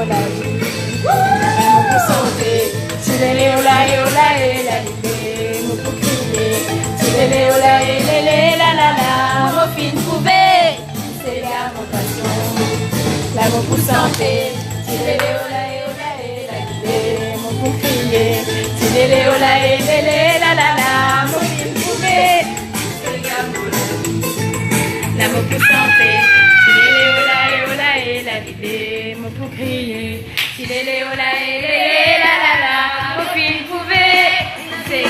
Mon pour santé, tilélé ola et ola et la lilé, mon pour crier, tilélé ola et lélé la la la, mon fin trouvé, c'est l'amour passion, l'amour pour santé, tilélé ola et la lilé, mon pour crier, tilélé ola et lélé la la la, mon fin trouvé, c'est l'amour pour santé, tilélé ola et la lilé, mon pour crier. Il est les ola et les la la la, au fil pouvait, c'est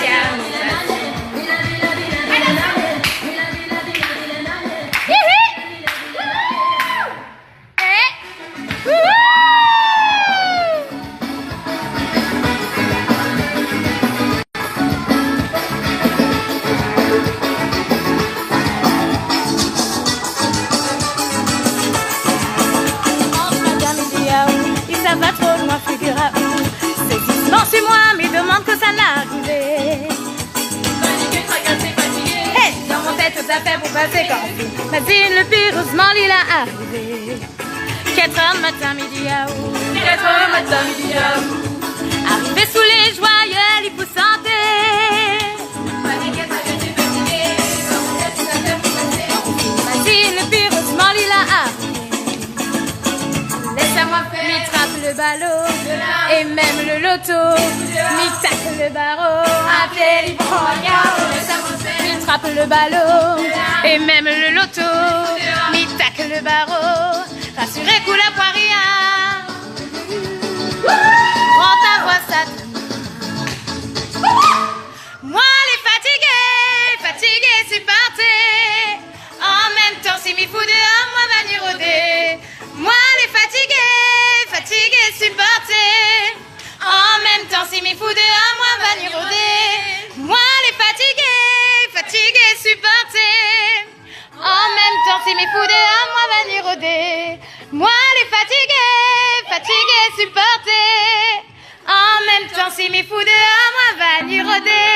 sur moi, mais demande que ça n'arrivait. Paniqué, tracassé, fatigué. Hey, dans mon tête, tout à fait pour passer quand Mazine, le pire, heureusement, il a arrivé. 4h du matin, midi à où 4h du matin, midi à où arrivé sous les joyeux, il pousse santé. Paniqué, tracassé, fatigué. Dans mon tête, tout à fait pour passer. Mazine, le pire, heureusement, il a arrivé. Laisse-moi faire. Mi trappe le ballot et même le loto. Mi tacle le barreau. Appelez, il prend un garrot. Mi trappe le ballot et même le loto. Mi tacle le barreau. Rassurez, coule à point rien. Prends ta voix, ça. Moi, les fatigués, supportés. En même temps, si m'y fout dehors, moi, va n'y rôder. Moi, les fatigués, supportés. En même temps, si m'y fout dehors, moi, va n'y rôder. Moi, les fatigués, supportés. En même temps, si m'y fout dehors, moi, va n'y rôder. Moi, les fatigués, supportés. En même temps, si m'y fout dehors, moi, va n'y rôder.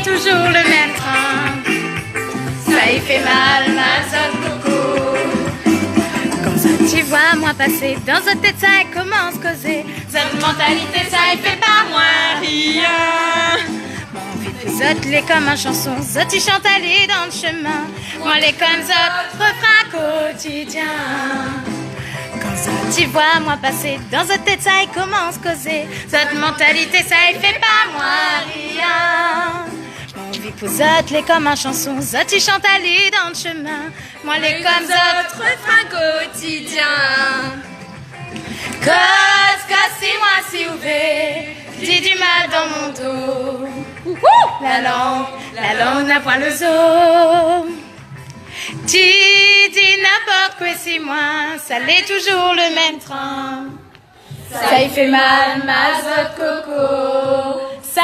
Toujours le même train, ça y fait mal, ma zone coco. Comme ça tu vois moi passer, dans sa tête ça y commence causer. Cette mentalité ça y fait pas moins rien. Mon vie vous autres les comme en chanson, zot y chante aller dans le chemin. Moi les comme zot, refrain quotidien. Quand ça tu vois moi passer, dans sa tête ça y commence causer. Cette mentalité ça y fait pas moins rien. Vous autres, les comme en chanson, zot, ils chantent aller dans le chemin. Moi, les comme autres, refrain quotidien. Cause, si moi, si ouvert, dis du mal dans mon dos. La langue n'a point le zoo. Dis n'importe quoi, si moi, ça l'est toujours le même train. Ça y fait mal, ma zot coco. Ça